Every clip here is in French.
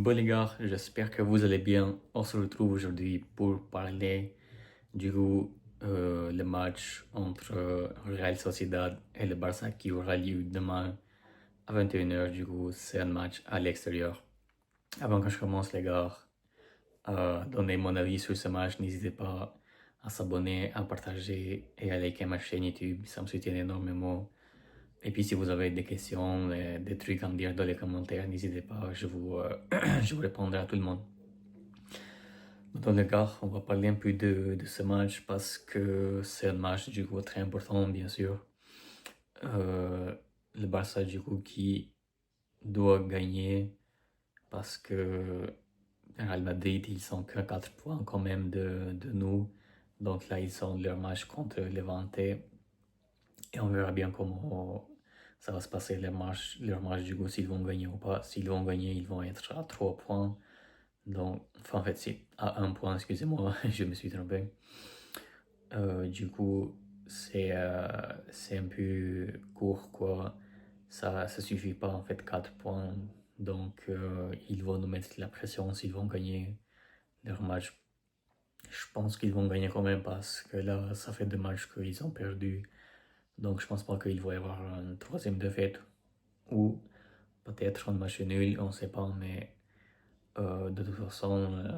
Bon les gars, j'espère que vous allez bien. On se retrouve aujourd'hui pour parler le match entre Real Sociedad et le Barça qui aura lieu demain à 21h. Du coup, c'est un match à l'extérieur. Avant que je commence les gars, à donner mon avis sur ce match, n'hésitez pas à s'abonner, à partager et à liker ma chaîne YouTube. Ça me soutient énormément. Et puis si vous avez des questions, des trucs à me dire dans les commentaires, n'hésitez pas, je vous répondrai à tout le monde. Dans le cas, on va parler un peu de ce match parce que c'est un match du coup très important, bien sûr. Euh, le Barça du coup qui doit gagner parce que Real Madrid ils sont que 4 points quand même de nous. Donc là ils sont leur match contre Levante et on verra bien comment ça va se passer leur match du coup s'ils vont gagner ou pas. S'ils vont gagner ils vont être à 3 points. Donc, enfin, en fait, c'est à un point, excusez-moi, je me suis trompé. Du coup, c'est un peu court, quoi. Ça suffit pas, en fait, 4 points. Donc, ils vont nous mettre la pression s'ils vont gagner leur match. Je pense qu'ils vont gagner quand même parce que là, ça fait 2 matchs qu'ils ont perdu. Donc, je pense pas qu'il va y avoir une troisième défaite. Ou peut-être un match nul, on sait pas, mais de toute façon,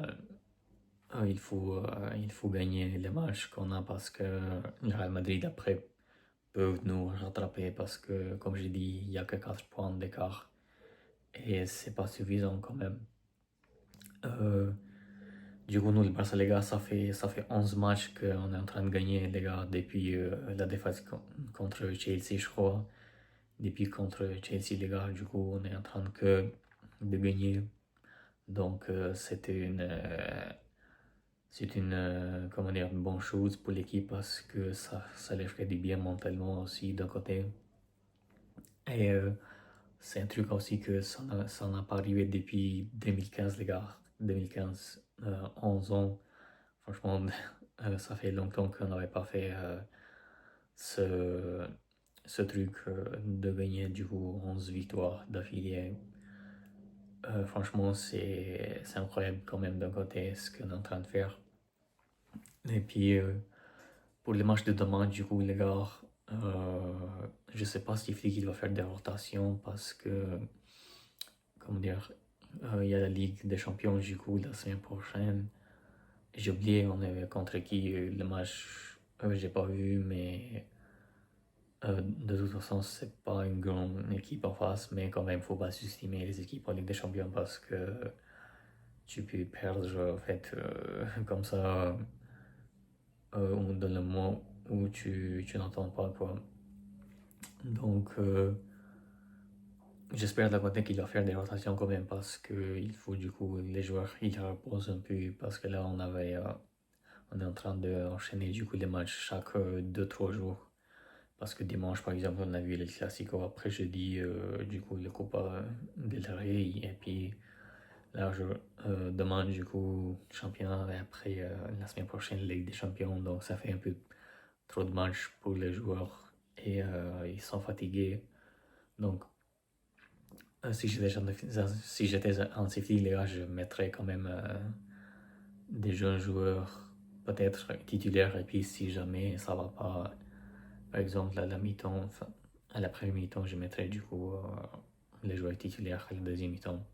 il faut gagner les matchs qu'on a parce que le Real Madrid après peuvent nous rattraper parce que, comme j'ai dit, il n'y a que 4 points d'écart et c'est pas suffisant quand même. Euh, du coup, nous, le Barça, les gars, ça fait 11 matchs qu'on est en train de gagner, les gars, depuis la défaite contre Chelsea, je crois. Depuis contre Chelsea, les gars, du coup, on est en train de gagner. Donc, c'est une, comment dire, une bonne chose pour l'équipe parce que ça les ferait du bien mentalement aussi d'un côté. Et c'est un truc aussi que ça n'a pas arrivé depuis 2015, les gars. 2015, 11 ans. Franchement, ça fait longtemps qu'on n'avait pas fait ce, ce truc de gagner du coup 11 victoires d'affilée. Franchement, c'est incroyable quand même d'un côté ce qu'on est en train de faire. Et puis, pour les matchs de demain, du coup, les gars, je sais pas si Flick il va faire des rotations parce que, comment dire, il y a la Ligue des Champions, du coup, la semaine prochaine. J'ai oublié, on avait contre qui le match, j'ai pas vu, mais de toute façon, c'est pas une grande équipe en face, mais quand même, faut pas sous-estimer les équipes en Ligue des Champions parce que tu peux perdre, en fait, comme ça, dans le moment où tu n'entends pas, quoi. Donc, j'espère de la côté qu'il va faire des rotations quand même parce que il faut du coup les joueurs ils reposent un peu parce que là on est en train d'enchaîner du coup les matchs chaque 2-3 jours parce que dimanche par exemple on a vu les Clasico après jeudi du coup le Copa del Rey et puis là demain du coup championnat et après la semaine prochaine Ligue des Champions donc ça fait un peu trop de matchs pour les joueurs et ils sont fatigués donc si j'étais un safety, les gars, je mettrais quand même des jeunes joueurs, peut-être titulaires, et puis si jamais ça va pas, par exemple, à la mi-temps, enfin, à la première mi-temps, je mettrais du coup les joueurs titulaires à la deuxième mi-temps.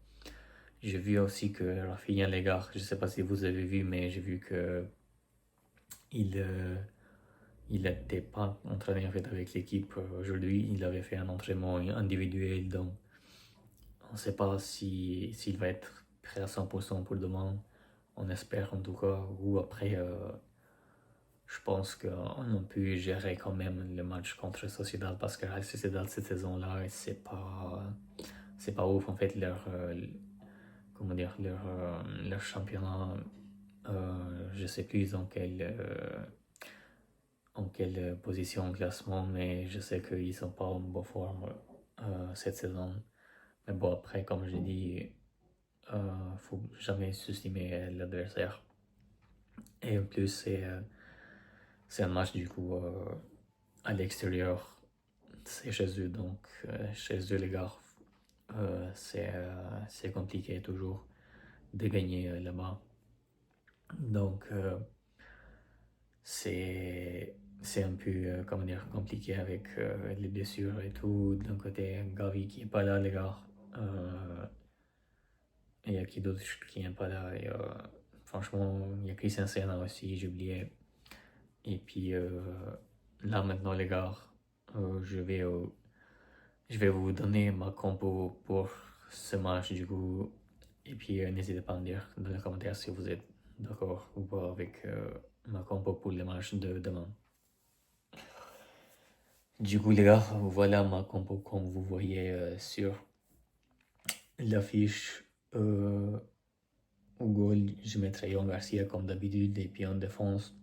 J'ai vu aussi que Rafinha, les gars, je sais pas si vous avez vu, mais j'ai vu que il, euh, il n'était pas entraîné en fait avec l'équipe aujourd'hui. Il avait fait un entraînement individuel, donc on ne sait pas s'il va être prêt à 100% pour demain. On espère en tout cas. Ou après, je pense qu'on peut gérer quand même le match contre Sociedad parce que la Sociedad cette saison-là, c'est pas ouf en fait comment dire, leur championnat. Je sais plus en quelle position au classement, mais je sais qu'ils sont pas en bonne forme cette saison. Mais bon, après, comme je dis, faut jamais sous-estimer l'adversaire. Et en plus, c'est un match du coup à l'extérieur. C'est chez eux, donc chez eux, les gars, c'est compliqué toujours. de gagner là-bas. Donc, c'est un peu, comment dire, compliqué avec les blessures et tout. D'un côté, Gavi qui est pas là, les gars. Il y a qui d'autre qui n'est pas là. Et, franchement, il y a Christian Serna aussi, j'ai oublié. Et puis là maintenant, les gars, je vais vous donner ma compo pour ce match du coup. Et puis n'hésitez pas à me dire dans les commentaires si vous êtes d'accord ou pas avec ma compo pour le match de demain. Du coup, les gars, voilà ma compo comme vous voyez sur l'affiche. Au goal, je mettrai Yohan Garcia comme d'habitude. Et puis en défense,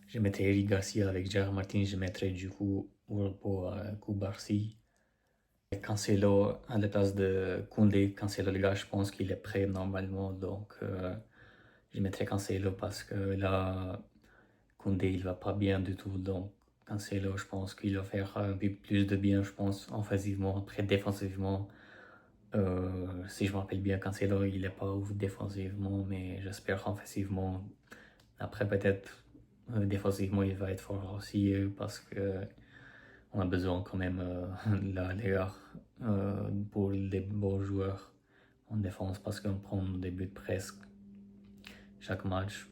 je mettrai Eric Garcia avec Gerard Martin. Je mettrai du coup Urpo Koubarsi. Cancelo à la place de Koundé. Cancelo, les gars, je pense qu'il est prêt normalement. Donc, je mettrai Cancelo parce que là, Koundé, il va pas bien du tout. Donc, Cancelo, je pense qu'il va faire un peu plus de bien, je pense, offensivement. Après, défensivement, si je me rappelle bien, Cancelo, il est pas ouf défensivement, mais j'espère offensivement. Après, peut-être défensivement, il va être fort aussi parce que on a besoin quand même là, les gars, pour les bons joueurs en défense parce qu'on prend des buts presque chaque match.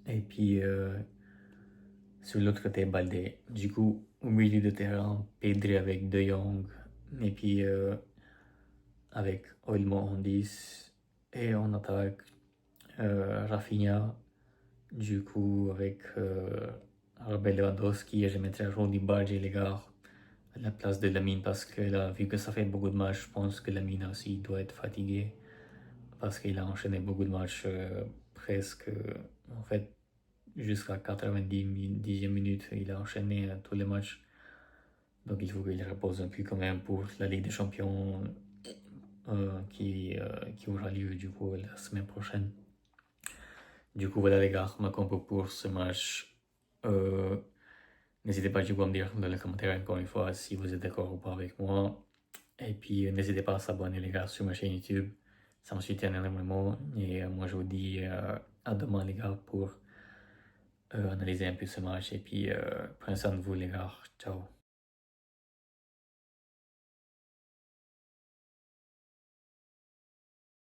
Et puis, sur l'autre côté, Baldé. Du coup, au milieu de terrain, Pedri avec De Jong. Et puis, avec Olmo en 10. Et on attaque Rafinha. Du coup, avec Robert Lewandowski. Et je mettrai Ronny Bardi, les gars, à la place de Lamine parce que là, vu que ça fait beaucoup de matchs, je pense que Lamine aussi doit être fatigué parce qu'il a enchaîné beaucoup de matchs presque, en fait, jusqu'à 90e minute, il a enchaîné tous les matchs. Donc il faut qu'il repose un peu quand même pour la Ligue des Champions qui aura lieu du coup la semaine prochaine. Du coup, voilà les gars, ma compo pour ce match. N'hésitez pas du coup à me dire dans les commentaires encore une fois si vous êtes d'accord ou pas avec moi. Et puis n'hésitez pas à s'abonner les gars sur ma chaîne YouTube. Ça me soutient énormément. Et moi je vous dis à demain les gars pour analyser un peu ce match. Et puis prenez soin de vous les gars. Ciao.